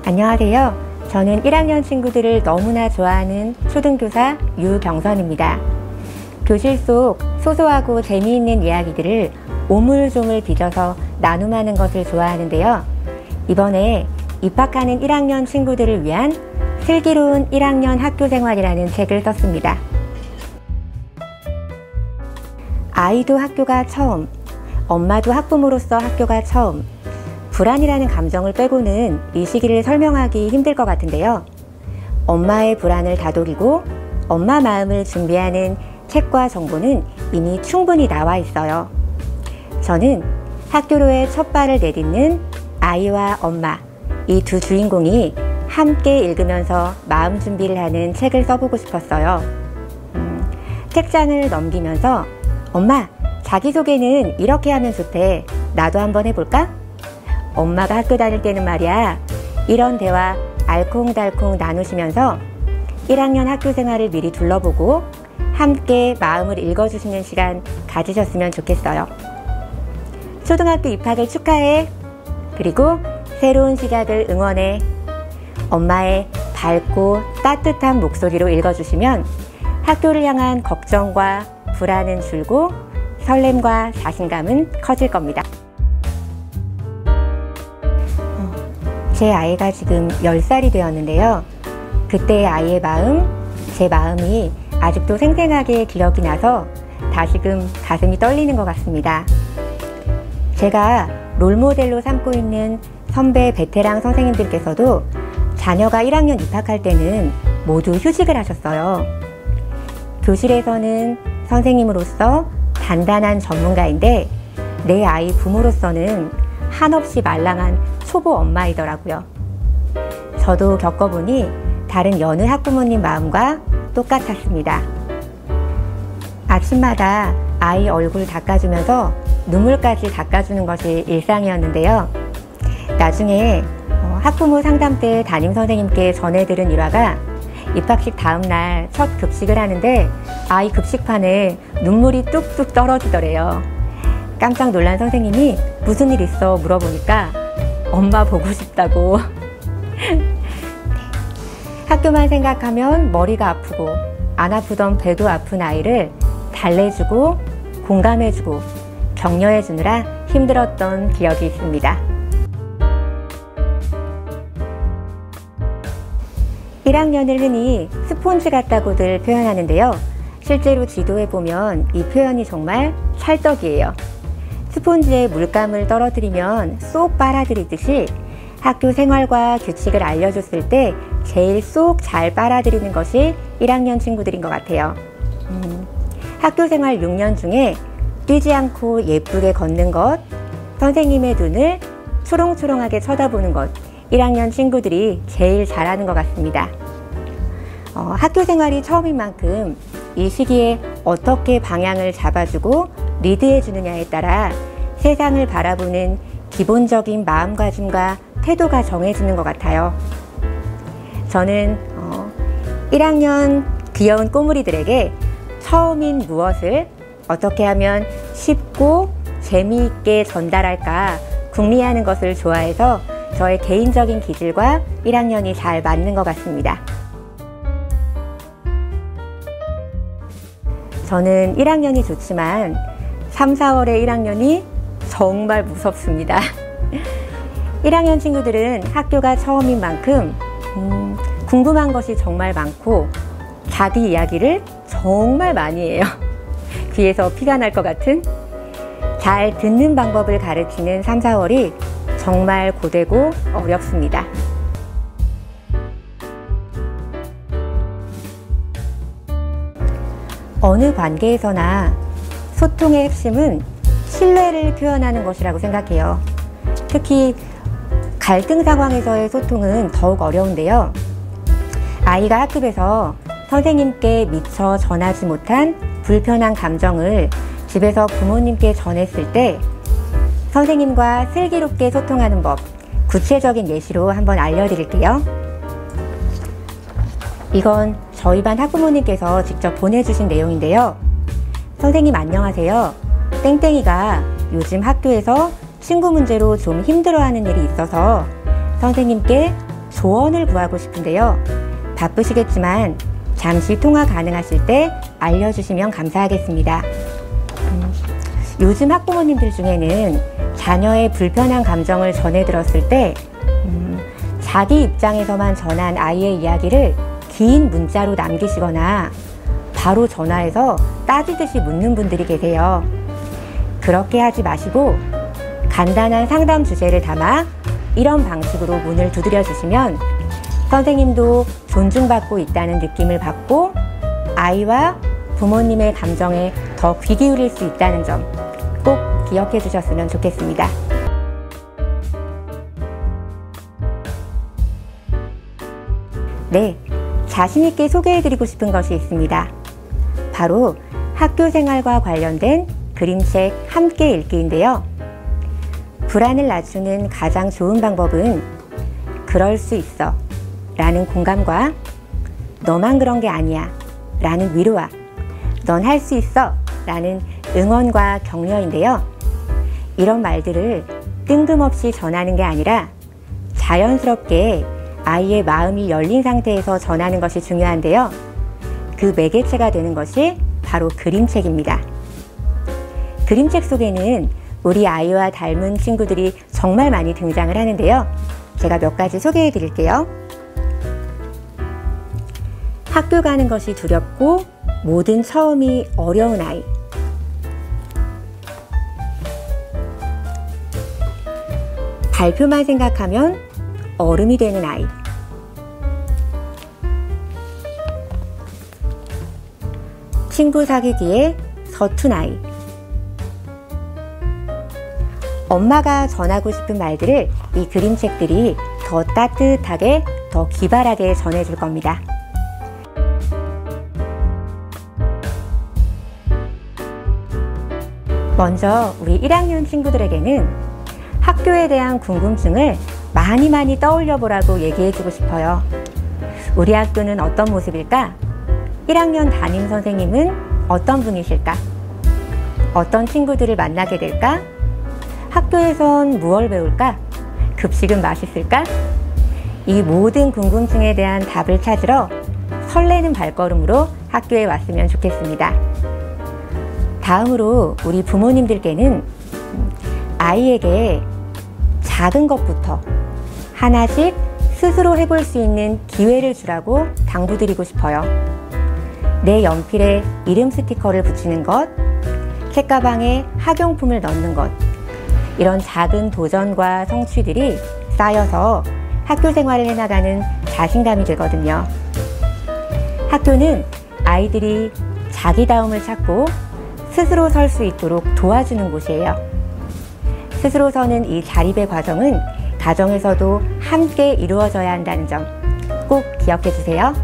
안녕하세요. 저는 1학년 친구들을 너무나 좋아하는 초등교사 유경선입니다. 교실 속 소소하고 재미있는 이야기들을 오물조물 빚어서 나눔하는 것을 좋아하는데요. 이번에 입학하는 1학년 친구들을 위한 슬기로운 1학년 학교생활이라는 책을 썼습니다. 아이도 학교가 처음, 엄마도 학부모로서 학교가 처음, 불안이라는 감정을 빼고는 이 시기를 설명하기 힘들 것 같은데요. 엄마의 불안을 다독이고 엄마 마음을 준비하는 책과 정보는 이미 충분히 나와 있어요. 저는 학교로의 첫 발을 내딛는 아이와 엄마, 이 두 주인공이 함께 읽으면서 마음 준비를 하는 책을 써보고 싶었어요. 책장을 넘기면서 엄마, 자기소개는 이렇게 하면 좋대. 나도 한번 해볼까? 엄마가 학교 다닐 때는 말이야, 이런 대화 알콩달콩 나누시면서 1학년 학교 생활을 미리 둘러보고 함께 마음을 읽어주시는 시간 가지셨으면 좋겠어요. 초등학교 입학을 축하해. 그리고 새로운 시작을 응원해. 엄마의 밝고 따뜻한 목소리로 읽어주시면 학교를 향한 걱정과 불안은 줄고 설렘과 자신감은 커질 겁니다. 제 아이가 지금 10살이 되었는데요. 그때의 아이의 마음, 제 마음이 아직도 생생하게 기억이 나서 다시금 가슴이 떨리는 것 같습니다. 제가 롤모델로 삼고 있는 선배 베테랑 선생님들께서도 자녀가 1학년 입학할 때는 모두 휴직을 하셨어요. 교실에서는 선생님으로서 단단한 전문가인데 내 아이 부모로서는 한없이 말랑한 초보 엄마이더라고요. 저도 겪어보니 다른 여느 학부모님 마음과 똑같았습니다. 아침마다 아이 얼굴 닦아주면서 눈물까지 닦아주는 것이 일상이었는데요. 나중에 학부모 상담 때 담임선생님께 전해들은 일화가 입학식 다음날 첫 급식을 하는데 아이 급식판에 눈물이 뚝뚝 떨어지더래요. 깜짝 놀란 선생님이 무슨 일 있어 물어보니까 엄마 보고 싶다고. 학교만 생각하면 머리가 아프고 안 아프던 배도 아픈 아이를 달래주고 공감해주고 격려해주느라 힘들었던 기억이 있습니다. 1학년을 흔히 스폰지 같다고들 표현하는데요. 실제로 지도해보면 이 표현이 정말 찰떡이에요. 스폰지에 물감을 떨어뜨리면 쏙 빨아들이듯이 학교 생활과 규칙을 알려줬을 때 제일 쏙 잘 빨아들이는 것이 1학년 친구들인 것 같아요. 학교 생활 6년 중에 뛰지 않고 예쁘게 걷는 것, 선생님의 눈을 초롱초롱하게 쳐다보는 것, 1학년 친구들이 제일 잘하는 것 같습니다. 학교 생활이 처음인 만큼 이 시기에 어떻게 방향을 잡아주고 리드해주느냐에 따라 세상을 바라보는 기본적인 마음가짐과 태도가 정해지는 것 같아요. 저는 1학년 귀여운 꼬물이들에게 처음인 무엇을 어떻게 하면 쉽고 재미있게 전달할까 궁리하는 것을 좋아해서 저의 개인적인 기질과 1학년이 잘 맞는 것 같습니다. 저는 1학년이 좋지만 3, 4월의 1학년이 정말 무섭습니다. 1학년 친구들은 학교가 처음인 만큼 궁금한 것이 정말 많고 자기 이야기를 정말 많이 해요. 귀에서 피가 날 것 같은. 잘 듣는 방법을 가르치는 3, 4월이 정말 고되고 어렵습니다. 어느 관계에서나 소통의 핵심은 신뢰를 표현하는 것이라고 생각해요. 특히 갈등 상황에서의 소통은 더욱 어려운데요. 아이가 학급에서 선생님께 미처 전하지 못한 불편한 감정을 집에서 부모님께 전했을 때 선생님과 슬기롭게 소통하는 법, 구체적인 예시로 한번 알려드릴게요. 이건 저희 반 학부모님께서 직접 보내주신 내용인데요. 선생님 안녕하세요. 땡땡이가 요즘 학교에서 친구 문제로 좀 힘들어하는 일이 있어서 선생님께 조언을 구하고 싶은데요. 바쁘시겠지만 잠시 통화 가능하실 때 알려주시면 감사하겠습니다. 요즘 학부모님들 중에는 자녀의 불편한 감정을 전해 들었을 때 자기 입장에서만 전한 아이의 이야기를 긴 문자로 남기시거나 바로 전화해서 따지듯이 묻는 분들이 계세요. 그렇게 하지 마시고 간단한 상담 주제를 담아 이런 방식으로 문을 두드려 주시면 선생님도 존중받고 있다는 느낌을 받고 아이와 부모님의 감정에 더 귀 기울일 수 있다는 점 꼭 기억해 주셨으면 좋겠습니다. 네, 자신있게 소개해드리고 싶은 것이 있습니다. 바로 학교 생활과 관련된 그림책 함께 읽기인데요. 불안을 낮추는 가장 좋은 방법은 그럴 수 있어 라는 공감과 너만 그런 게 아니야 라는 위로와 넌 할 수 있어 라는 응원과 격려인데요. 이런 말들을 뜬금없이 전하는 게 아니라 자연스럽게 아이의 마음이 열린 상태에서 전하는 것이 중요한데요. 그 매개체가 되는 것이 바로 그림책입니다. 그림책 속에는 우리 아이와 닮은 친구들이 정말 많이 등장을 하는데요. 제가 몇 가지 소개해 드릴게요. 학교 가는 것이 두렵고 모든 처음이 어려운 아이. 발표만 생각하면 얼음이 되는 아이. 친구 사귀기에 서툰 아이. 엄마가 전하고 싶은 말들을 이 그림책들이 더 따뜻하게, 더 기발하게 전해줄 겁니다. 먼저 우리 1학년 친구들에게는 학교에 대한 궁금증을 많이 떠올려 보라고 얘기해주고 싶어요. 우리 학교는 어떤 모습일까? 1학년 담임 선생님은 어떤 분이실까? 어떤 친구들을 만나게 될까? 학교에선 무엇을 배울까? 급식은 맛있을까? 이 모든 궁금증에 대한 답을 찾으러 설레는 발걸음으로 학교에 왔으면 좋겠습니다. 다음으로 우리 부모님들께는 아이에게 작은 것부터 하나씩 스스로 해볼 수 있는 기회를 주라고 당부드리고 싶어요. 내 연필에 이름 스티커를 붙이는 것, 책가방에 학용품을 넣는 것, 이런 작은 도전과 성취들이 쌓여서 학교 생활을 해나가는 자신감이 되거든요. 학교는 아이들이 자기다움을 찾고 스스로 설 수 있도록 도와주는 곳이에요. 스스로 서는 이 자립의 과정은 가정에서도 함께 이루어져야 한다는 점 꼭 기억해 주세요.